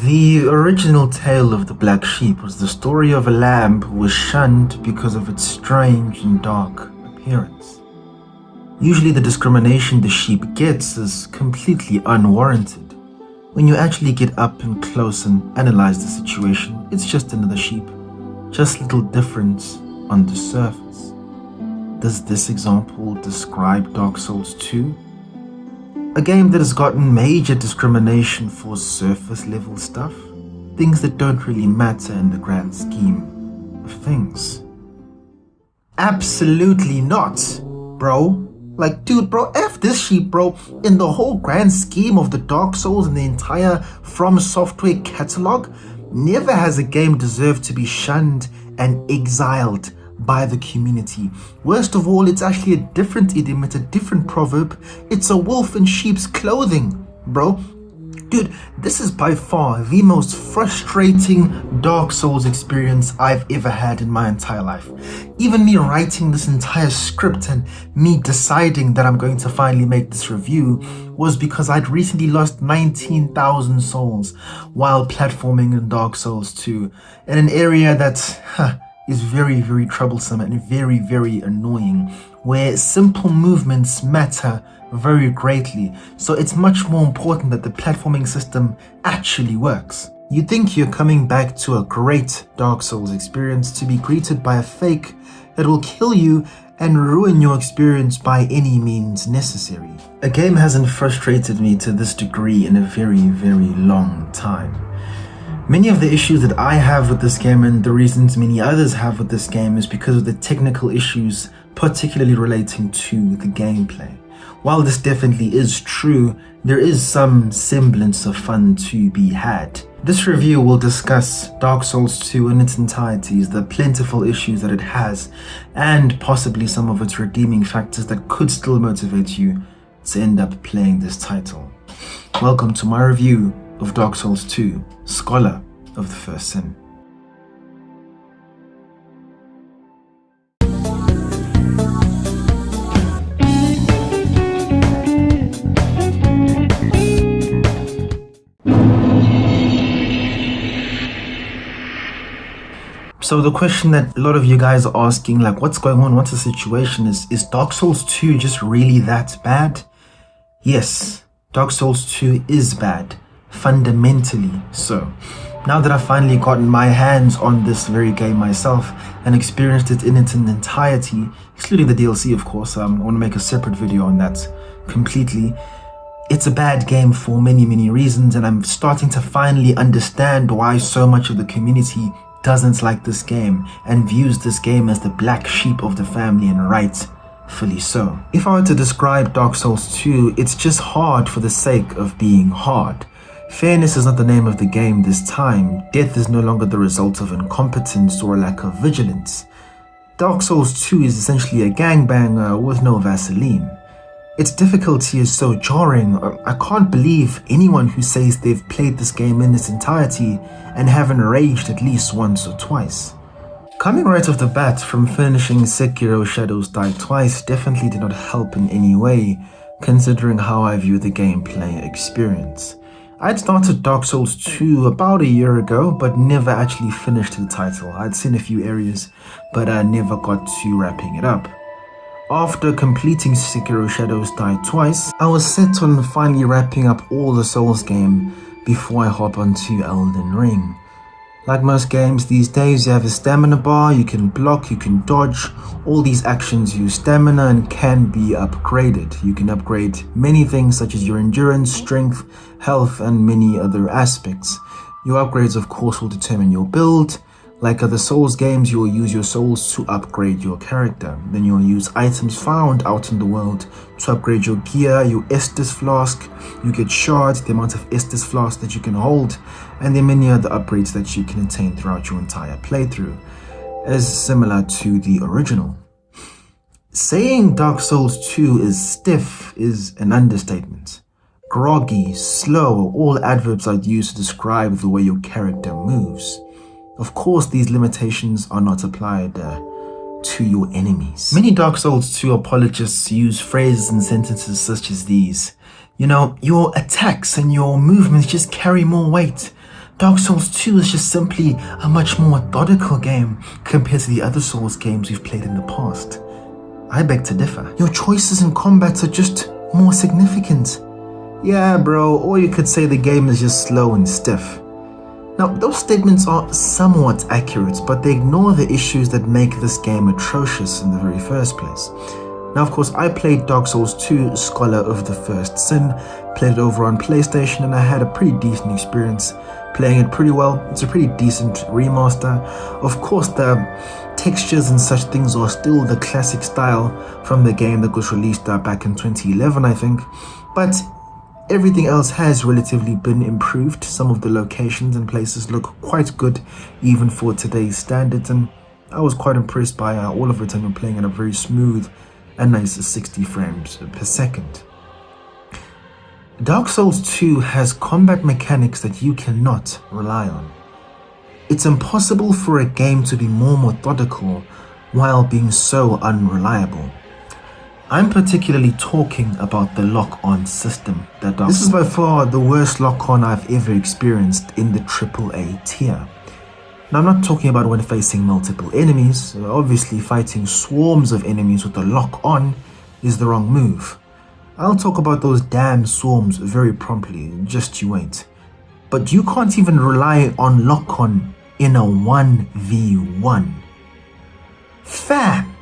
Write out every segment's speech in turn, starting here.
The original tale of the black sheep was the story of a lamb who was shunned because of its strange and dark appearance. Usually the discrimination the sheep gets is completely unwarranted. When you actually get up and close and analyze the situation, it's just another sheep, just little difference on the surface. Does this example describe Dark Souls 2? A game that has gotten major discrimination for surface level stuff, things that don't really matter in the grand scheme of things. Absolutely not, bro. Like, dude, bro, F this sheep, bro. In the whole grand scheme of the Dark Souls and the entire From Software catalog, never has a game deserved to be shunned and exiled by the community. Worst of all, it's actually a different idiom, it's a different proverb. It's a wolf in sheep's clothing, bro. Dude, this is by far the most frustrating Dark Souls experience I've ever had in my entire life. Even me writing this entire script and me deciding that I'm going to finally make this review was because I'd recently lost 19,000 souls while platforming in Dark Souls 2 in an area that is very, very troublesome and very, very annoying, where simple movements matter very greatly. So it's much more important that the platforming system actually works. You'd think you're coming back to a great Dark Souls experience to be greeted by a fake that will kill you and ruin your experience by any means necessary. A game hasn't frustrated me to this degree in a very, very long time. Many of the issues that I have with this game and the reasons many others have with this game is because of the technical issues, particularly relating to the gameplay. While this definitely is true, there is some semblance of fun to be had. This review will discuss Dark Souls 2 in its entirety, the plentiful issues that it has, and possibly some of its redeeming factors that could still motivate you to end up playing this title. Welcome to my review of Dark Souls 2, Scholar of the First Sin. So the question that a lot of you guys are asking, like, what's going on? What's the situation? Is Dark Souls 2 just really that bad? Yes, Dark Souls 2 is bad. Fundamentally so. Now that I've finally gotten my hands on this very game myself and experienced it in its entirety, excluding the DLC of course, I want to make a separate video on that completely. It's a bad game for many reasons, and I'm starting to finally understand why so much of the community doesn't like this game and views this game as the black sheep of the family, and rightfully so. If I were to describe Dark Souls 2, it's just hard for the sake of being hard. Fairness is not the name of the game this time. Death is no longer the result of incompetence or a lack of vigilance. Dark Souls 2 is essentially a gangbanger with no Vaseline. Its difficulty is so jarring. I can't believe anyone who says they've played this game in its entirety and haven't raged at least once or twice. Coming right off the bat from finishing Sekiro Shadows Die Twice definitely did not help in any way, considering how I view the gameplay experience. I'd started Dark Souls 2 about a year ago, but never actually finished the title. I'd seen a few areas, but I never got to wrapping it up. After completing Sekiro Shadows Die Twice, I was set on finally wrapping up all the Souls game before I hop onto Eldenring. Like most games these days, you have a stamina bar, you can block, you can dodge. All these actions use stamina and can be upgraded. You can upgrade many things such as your endurance, strength, health, and many other aspects. Your upgrades of course will determine your build. Like other Souls games, you will use your souls to upgrade your character. Then you'll use items found out in the world to upgrade your gear, your Estus flask. You get shards, the amount of Estus flask that you can hold, and then many other upgrades that you can attain throughout your entire playthrough, as similar to the original. Saying Dark Souls 2 is stiff is an understatement. Groggy, slow are all adverbs I'd use to describe the way your character moves. Of course, these limitations are not applied to your enemies. Many Dark Souls 2 apologists use phrases and sentences such as these. You know, your attacks and your movements just carry more weight. Dark Souls 2 is just simply a much more methodical game compared to the other Souls games we've played in the past. I beg to differ. Your choices in combat are just more significant. Yeah, bro, or you could say the game is just slow and stiff. Now, those statements are somewhat accurate, but they ignore the issues that make this game atrocious in the very first place. Now, of course, I played Dark Souls 2 Scholar of the First Sin, played it over on PlayStation, and I had a pretty decent experience playing it pretty well. It's a pretty decent remaster. Of course, the textures and such things are still the classic style from the game that was released back in 2011, I think, but everything else has relatively been improved. Some of the locations and places look quite good even for today's standards, and I was quite impressed by all of it, and we're playing at a very smooth and nice 60 frames per second. Dark Souls 2 has combat mechanics that you cannot rely on. It's impossible for a game to be more methodical while being so unreliable. I'm particularly talking about the lock-on system. This is by far the worst lock-on I've ever experienced in the AAA tier. Now, I'm not talking about when facing multiple enemies. Obviously, fighting swarms of enemies with a lock-on is the wrong move. I'll talk about those damn swarms very promptly, just you wait. But you can't even rely on lock-on in a 1v1. Fam!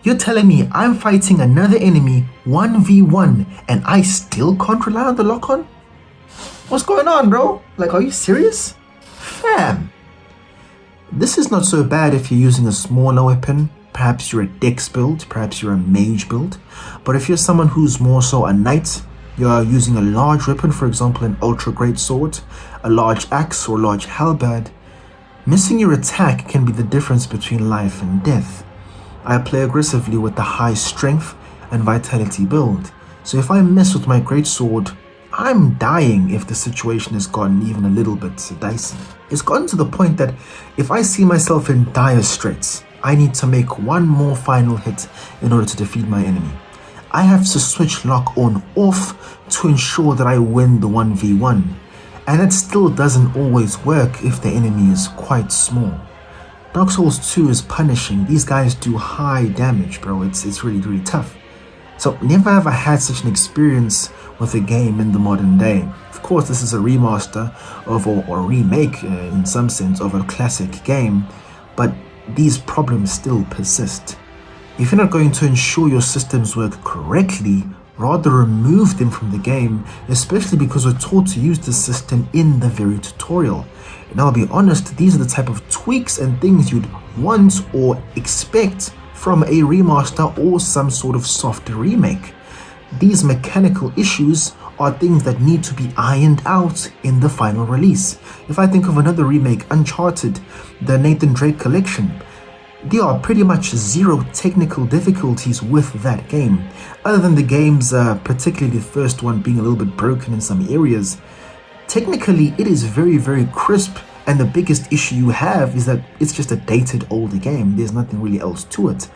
You're telling me I'm fighting another enemy 1v1 and I still can't rely on the lock-on? What's going on, bro? Like, are you serious? Fam! This is not so bad if you're using a smaller weapon. Perhaps you're a dex build, perhaps you're a mage build. But if you're someone who's more so a knight, you're using a large weapon, for example an ultra great sword, a large axe or a large halberd, missing your attack can be the difference between life and death. I play aggressively with the high strength and vitality build, so if I miss with my greatsword, I'm dying if the situation has gotten even a little bit dicey. It's gotten to the point that if I see myself in dire straits, I need to make one more final hit in order to defeat my enemy. I have to switch lock-on off to ensure that I win the 1v1, and it still doesn't always work if the enemy is quite small. Dark Souls 2 is punishing. These guys do high damage, bro. It's really, really tough. So never ever had such an experience with a game in the modern day. Of course, this is a remaster of, or a remake in some sense, of a classic game, but these problems still persist. If you're not going to ensure your systems work correctly, rather remove them from the game, especially because we're taught to use the system in the very tutorial. And I'll be honest, these are the type of tweaks and things you'd want or expect from a remaster or some sort of soft remake. These mechanical issues are things that need to be ironed out in the final release. If I think of another remake, Uncharted, the Nathan Drake collection, there are pretty much zero technical difficulties with that game. Other than the game's, particularly the first one, being a little bit broken in some areas, technically it is very, very crisp, and the biggest issue you have is that it's just a dated older game. There's nothing really else to it.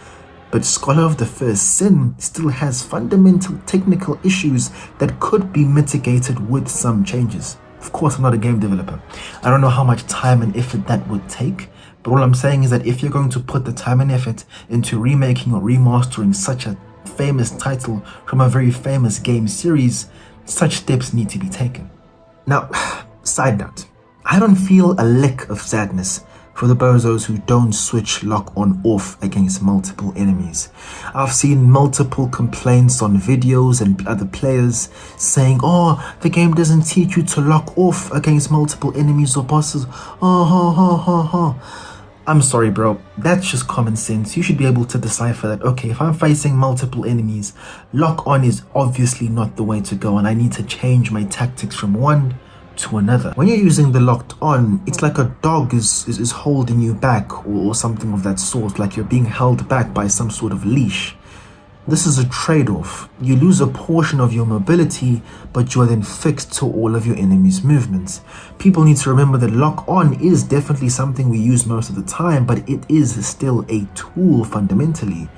But Scholar of the First Sin still has fundamental technical issues that could be mitigated with some changes. Of course, I'm not a game developer. I don't know how much time and effort that would take, but all I'm saying is that if you're going to put the time and effort into remaking or remastering such a famous title from a very famous game series, such steps need to be taken. Now, side note, I don't feel a lick of sadness for the bozos who don't switch lock-on off against multiple enemies. I've seen multiple complaints on videos and other players saying, oh, the game doesn't teach you to lock off against multiple enemies or bosses. I'm sorry, bro. That's just common sense. You should be able to decipher that, okay, if I'm facing multiple enemies, lock-on is obviously not the way to go, and I need to change my tactics from one to another. When you're using the locked on, it's like a dog is holding you back or something of that sort, like you're being held back by some sort of leash. This is a trade-off. You lose a portion of your mobility, but you're then fixed to all of your enemies' movements. People need to remember that lock-on is definitely something we use most of the time, but it is still a tool fundamentally.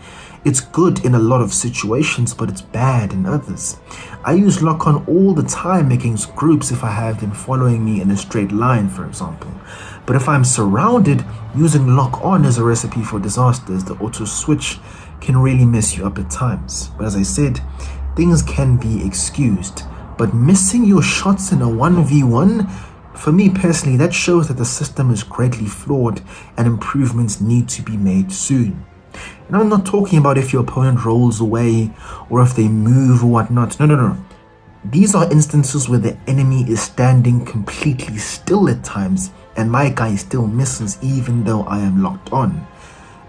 It's good in a lot of situations, but it's bad in others. I use lock-on all the time against groups if I have them following me in a straight line, for example. But if I'm surrounded, using lock-on is a recipe for disasters. The auto switch can really mess you up at times. But as I said, things can be excused. But missing your shots in a 1v1, for me personally, that shows that the system is greatly flawed and improvements need to be made soon. And I'm not talking about if your opponent rolls away or if they move or whatnot. No. These are instances where the enemy is standing completely still at times and my guy still misses even though I am locked on.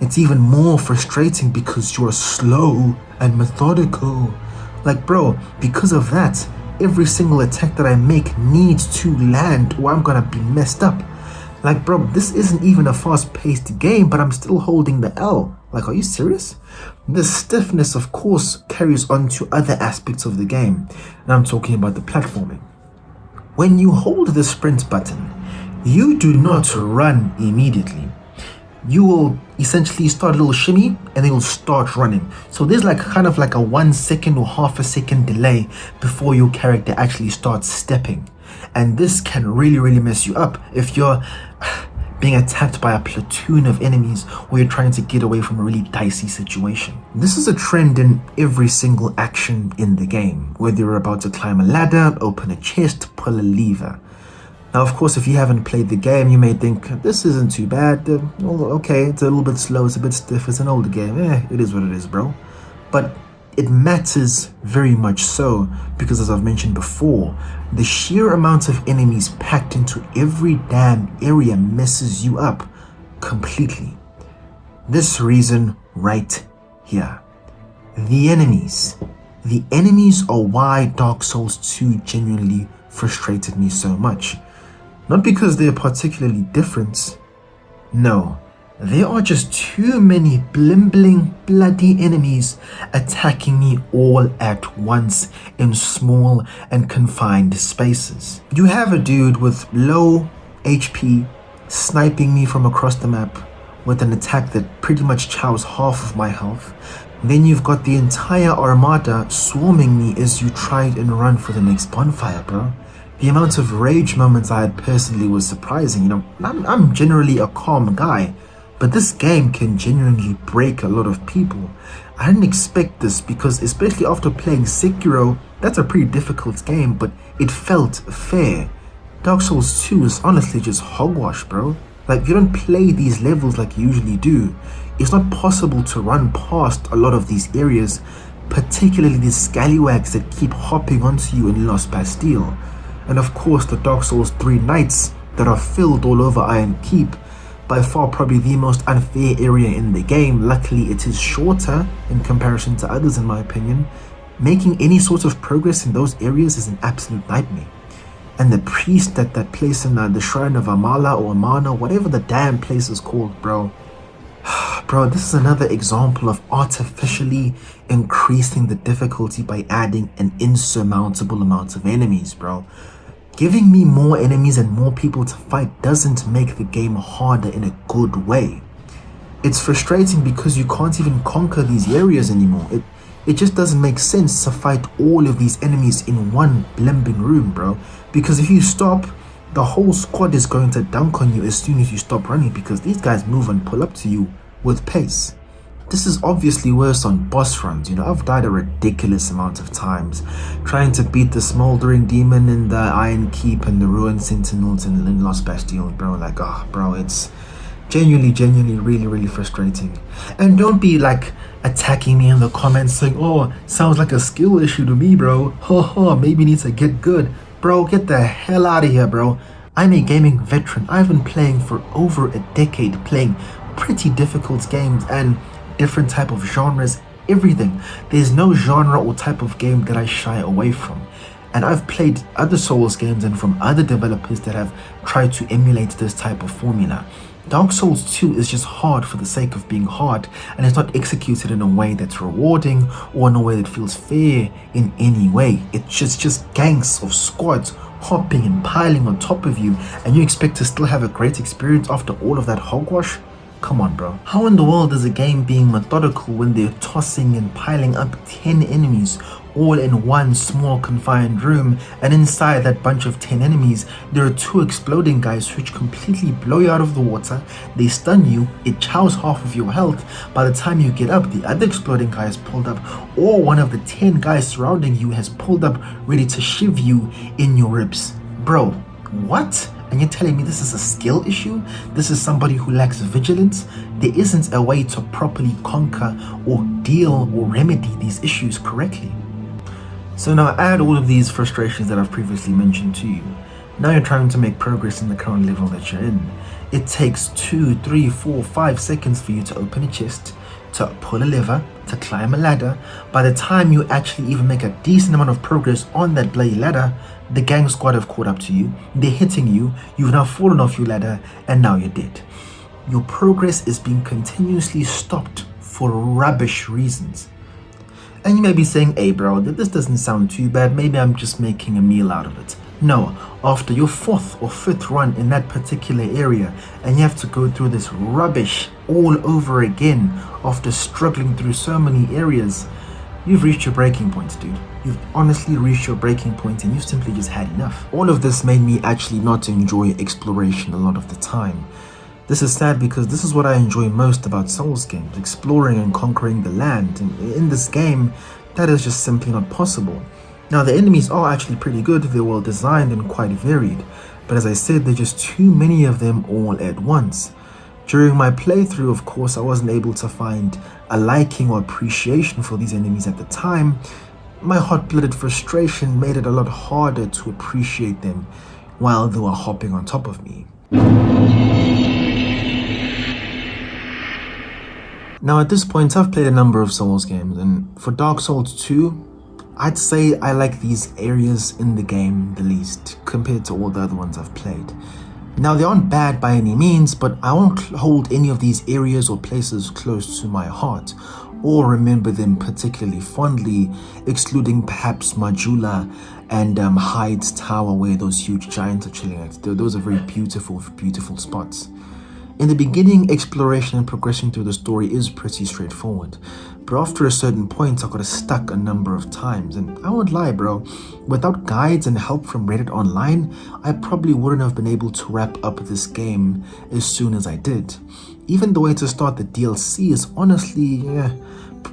It's even more frustrating because you're slow and methodical. Like bro, because of that, every single attack that I make needs to land or I'm gonna be messed up. Like bro, this isn't even a fast-paced game, but I'm still holding the L. Like, are you serious? This stiffness, of course, carries on to other aspects of the game, and I'm talking about the platforming. When you hold the sprint button, you do not run immediately. You will essentially start a little shimmy and then you'll start running. So there's like kind of like a 1 second or half a second delay before your character actually starts stepping. And this can really mess you up if you're being attacked by a platoon of enemies or you're trying to get away from a really dicey situation. This is a trend in every single action in the game, whether you're about to climb a ladder, open a chest, pull a lever. Now, of course, if you haven't played the game, you may think, this isn't too bad. Okay, it's a little bit slow, it's a bit stiff, it's an older game. It is what it is, bro. But it matters very much so because, as I've mentioned before, the sheer amount of enemies packed into every damn area messes you up completely. This reason right here. The enemies. The enemies are why Dark Souls 2 genuinely frustrated me so much. Not because they're particularly different. No, there are just too many blimbling bloody enemies attacking me all at once in small and confined spaces. You have a dude with low HP sniping me from across the map with an attack that pretty much chows half of my health. Then you've got the entire armada swarming me as you try and run for the next bonfire, bro. The amount of rage moments I had personally was surprising. You know, I'm generally a calm guy, but this game can genuinely break a lot of people. I didn't expect this because, especially after playing Sekiro, that's a pretty difficult game, but it felt fair. Dark Souls 2 is honestly just hogwash, bro. Like, you don't play these levels like you usually do. It's not possible to run past a lot of these areas, particularly these scallywags that keep hopping onto you in Lost Bastille. And of course the Dark Souls 3 nights that are filled all over Iron Keep, by far probably the most unfair area in the game. Luckily it is shorter in comparison to others in my opinion. Making any sort of progress in those areas is an absolute nightmare. And the priest that place in the Shrine of Amala or Amana, whatever the damn place is called, bro. Bro, this is another example of artificially increasing the difficulty by adding an insurmountable amount of enemies, bro. Giving me more enemies and more people to fight doesn't make the game harder in a good way. It's frustrating because you can't even conquer these areas anymore. It just doesn't make sense to fight all of these enemies in one blimbing room, bro. Because if you stop, the whole squad is going to dunk on you as soon as you stop running because these guys move and pull up to you with pace. This is obviously worse on boss runs. You know, I've died a ridiculous amount of times trying to beat the smoldering demon in the Iron Keep and the ruined sentinels in Lost Bastille, bro. Like, bro, it's genuinely really frustrating. And don't be like attacking me in the comments saying, oh, sounds like a skill issue to me, bro. Maybe need to get good. Bro, get the hell out of here, bro. I'm a gaming veteran. I've been playing for over a decade, playing pretty difficult games and different type of genres, everything. There's no genre or type of game that I shy away from. And I've played other Souls games and from other developers that have tried to emulate this type of formula. Dark Souls 2 is just hard for the sake of being hard, and it's not executed in a way that's rewarding or in a way that feels fair in any way. It's just gangs of squads hopping and piling on top of you, and you expect to still have a great experience after all of that hogwash? Come on, bro. How in the world is a game being methodical when they're tossing and piling up 10 enemies all in one small confined room, and inside that bunch of 10 enemies, there are 2 exploding guys which completely blow you out of the water, they stun you, it chows half of your health, by the time you get up, the other exploding guy is pulled up, or one of the 10 guys surrounding you has pulled up ready to shiv you in your ribs. Bro, what? And you're telling me this is a skill issue? This is somebody who lacks vigilance? There isn't a way to properly conquer or deal or remedy these issues correctly. So now add all of these frustrations that I've previously mentioned to you. Now you're trying to make progress in the current level that you're in. It takes 2, 3, 4, 5 seconds for you to open a chest, to pull a lever, to climb a ladder. By the time you actually even make a decent amount of progress on that bloody ladder, the gang squad have caught up to you, they're hitting you, you've now fallen off your ladder, and now you're dead. Your progress is being continuously stopped for rubbish reasons. And you may be saying, hey bro, this doesn't sound too bad, maybe I'm just making a meal out of it. No, after your 4th or 5th run in that particular area, and you have to go through this rubbish all over again after struggling through so many areas, you've reached your breaking point, dude. You've honestly reached your breaking point and you've simply just had enough. All of this made me actually not enjoy exploration a lot of the time. This is sad because this is what I enjoy most about Souls games, exploring and conquering the land. And in this game, that is just simply not possible. Now the enemies are actually pretty good, they're well designed and quite varied. But as I said, there's just too many of them all at once. During my playthrough, of course, I wasn't able to find a liking or appreciation for these enemies at the time. My hot-blooded frustration made it a lot harder to appreciate them while they were hopping on top of me. Now at this point, I've played a number of Souls games, and for Dark Souls 2, I'd say I like these areas in the game the least compared to all the other ones I've played. Now they aren't bad by any means, but I won't hold any of these areas or places close to my heart or remember them particularly fondly, excluding perhaps Majula and Hyde's Tower where those huge giants are chilling at. Those are very beautiful, beautiful spots. In the beginning, exploration and progression through the story is pretty straightforward, but after a certain point I got stuck a number of times, and I won't lie bro, without guides and help from Reddit online, I probably wouldn't have been able to wrap up this game as soon as I did. Even the way to start the DLC is honestly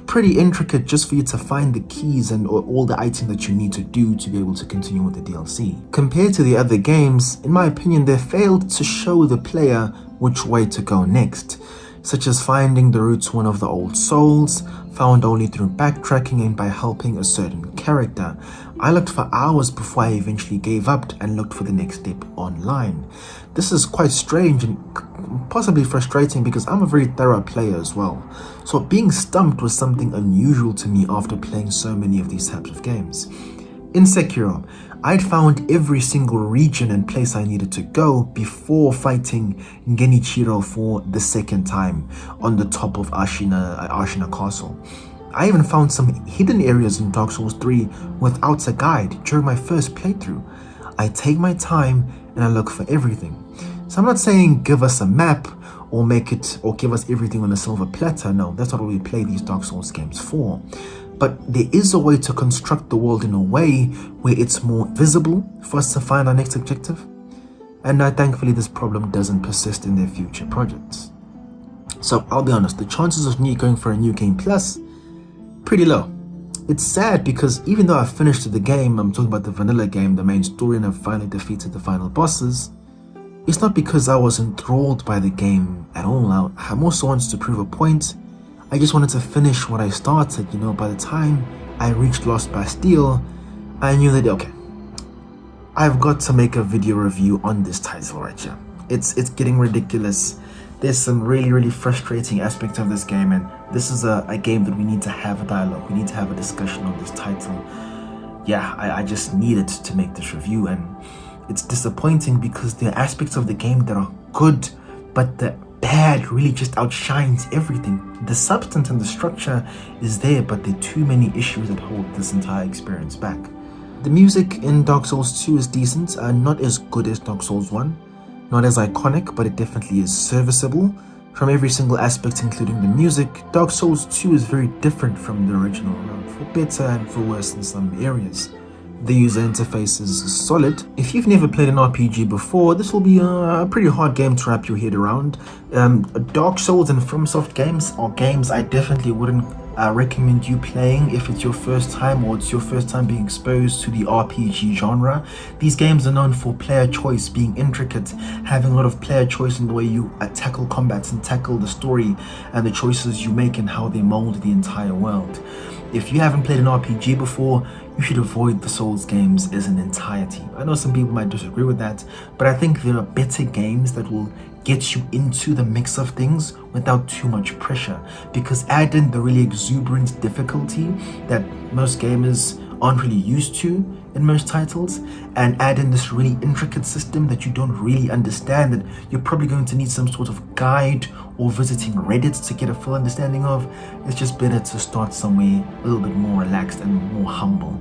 pretty intricate just for you to find the keys and all the items that you need to do to be able to continue with the DLC. Compared to the other games, in my opinion, they failed to show the player which way to go next, such as finding the route to one of the old souls, found only through backtracking and by helping a certain character. I looked for hours before I eventually gave up and looked for the next step online. This is quite strange and possibly frustrating because I'm a very thorough player as well. So being stumped was something unusual to me after playing so many of these types of games. In Sekiro, I'd found every single region and place I needed to go before fighting Genichiro for the second time on the top of Ashina Castle. I even found some hidden areas in Dark Souls 3 without a guide during my first playthrough. I take my time and I look for everything. So I'm not saying give us a map or give us everything on a silver platter. No, that's not what we play these Dark Souls games for. But there is a way to construct the world in a way where it's more visible for us to find our next objective. And thankfully this problem doesn't persist in their future projects. So I'll be honest, the chances of me going for a new game plus, pretty low. It's sad because even though I finished the game, I'm talking about the vanilla game, the main story, and I've finally defeated the final bosses, it's not because I was enthralled by the game at all. I also wanted to prove a point. I just wanted to finish what I started. By the time I reached Lost Bastille, I knew that, okay, I've got to make a video review on this title right here. It's getting ridiculous. There's some really frustrating aspects of this game, and this is a game that we need to have a dialogue. We need to have a discussion on this title. Yeah, I just needed to make this review, and it's disappointing because there are aspects of the game that are good, but the bad really just outshines everything. The substance and the structure is there, but there are too many issues that hold this entire experience back. The music in Dark Souls 2 is decent, not as good as Dark Souls 1, not as iconic, but it definitely is serviceable. From every single aspect, including the music, Dark Souls 2 is very different from the original, for better and for worse in some areas. The user interface is solid. If you've never played an RPG before, this will be a pretty hard game to wrap your head around. Dark Souls and FromSoft games are games I definitely wouldn't recommend you playing if it's your first time or it's your first time being exposed to the RPG genre. These games are known for player choice being intricate, having a lot of player choice in the way you tackle combats and tackle the story and the choices you make and how they mold the entire world. If you haven't played an RPG before, you should avoid the Souls games as an entirety. I know some people might disagree with that, but I think there are better games that will get you into the mix of things without too much pressure, because add in the really exuberant difficulty that most gamers aren't really used to in most titles, and add in this really intricate system that you don't really understand, that you're probably going to need some sort of guide or visiting Reddit to get a full understanding of. It's just better to start somewhere a little bit more relaxed and more humble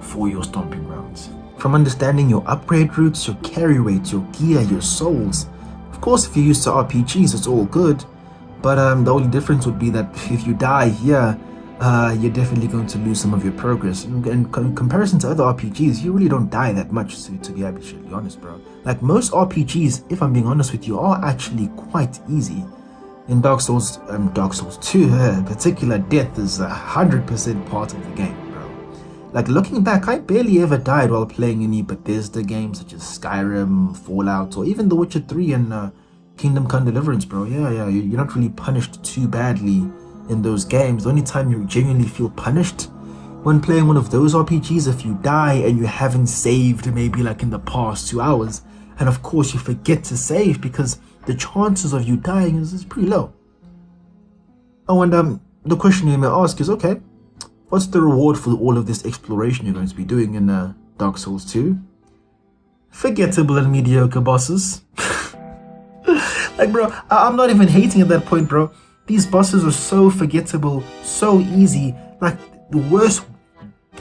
for your stomping grounds. From understanding your upgrade routes, your carry rates, your gear, your souls. Of course, if you're used to RPGs, it's all good, but the only difference would be that if you die here, you're definitely going to lose some of your progress. In comparison to other RPGs, you really don't die that much, to be absolutely honest, bro. Like, most RPGs, if I'm being honest with you, are actually quite easy. In Dark Souls 2 in particular, death is 100% part of the game, bro. Like, looking back, I barely ever died while playing any Bethesda games such as Skyrim, Fallout, or even The Witcher 3 and Kingdom Come Deliverance, bro. Yeah, you're not really punished too badly in those games. The only time you genuinely feel punished when playing one of those RPGs, if you die and you haven't saved maybe like in the past 2 hours, and of course you forget to save because the chances of you dying is pretty low. Oh, and the question you may ask is, okay, what's the reward for all of this exploration you're going to be doing in Dark Souls 2? Forgettable and mediocre bosses. Like, bro, I'm not even hating at that point, bro. These bosses are so forgettable, so easy. Like,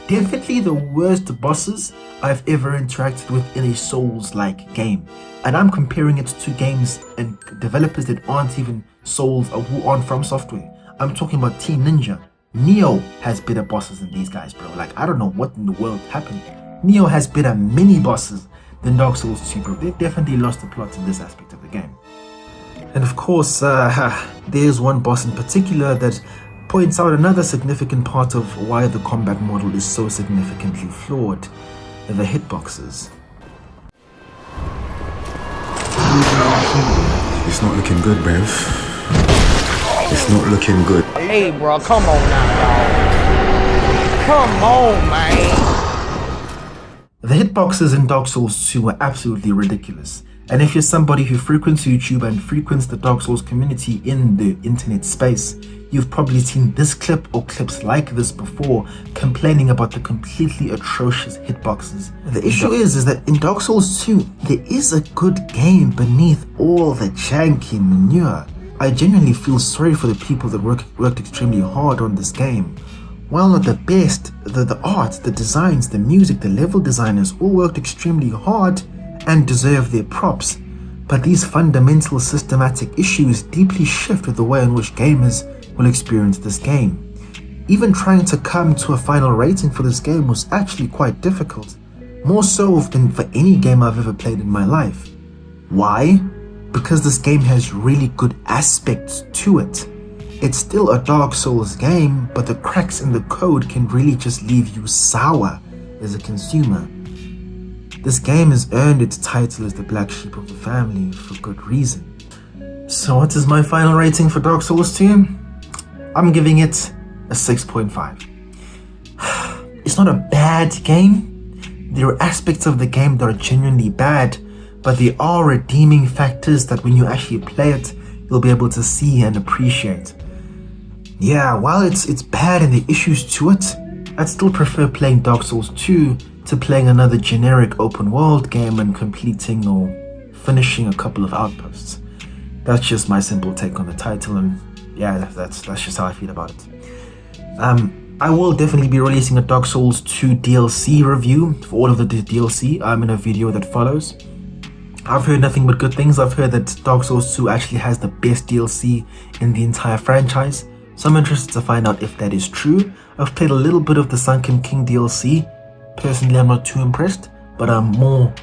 definitely the worst bosses I've ever interacted with in a Souls-like game. And I'm comparing it to games and developers that aren't even Souls or who aren't from software. I'm talking about Team Ninja. Neo has better bosses than these guys, bro. Like, I don't know what in the world happened. Neo has better mini bosses than Dark Souls 2, bro. They definitely lost the plot in this aspect of the game. And of course, there's one boss in particular that points out another significant part of why the combat model is so significantly flawed: the hitboxes. It's not looking good, Bev. It's not looking good. Hey, bro, come on now, dog. Come on, man. The hitboxes in Dark Souls 2 are absolutely ridiculous. And if you're somebody who frequents YouTube and frequents the Dark Souls community in the internet space, you've probably seen this clip or clips like this before, complaining about the completely atrocious hitboxes. The issue is that in Dark Souls 2, there is a good game beneath all the janky manure. I genuinely feel sorry for the people that worked extremely hard on this game. While not the best, the art, the designs, the music, the level designers all worked extremely hard and deserve their props. But these fundamental systematic issues deeply shift the way in which gamers will experience this game. Even trying to come to a final rating for this game was actually quite difficult, more so than for any game I've ever played in my life. Why? Because this game has really good aspects to it. It's still a Dark Souls game, but the cracks in the code can really just leave you sour as a consumer. This game has earned its title as the black sheep of the family for good reason. So what is my final rating for Dark Souls 2? I'm giving it a 6.5. It's not a bad game. There are aspects of the game that are genuinely bad, but there are redeeming factors that when you actually play it, you'll be able to see and appreciate. Yeah, while it's bad and the issues to it, I'd still prefer playing Dark Souls 2 to playing another generic open world game and completing or finishing a couple of outposts. That's just my simple take on the title, and yeah, that's just how I feel about it. I will definitely be releasing a Dark Souls 2 DLC review for all of the DLC in a video that follows. I've heard nothing but good things. I've heard that Dark Souls 2 actually has the best DLC in the entire franchise, so I'm interested to find out if that is true. I've played a little bit of the Sunken King DLC. Personally, I'm not too impressed, but more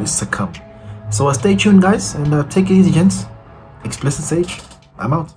is to come. So stay tuned, guys, and take it easy, gents. Explicit Sage, I'm out.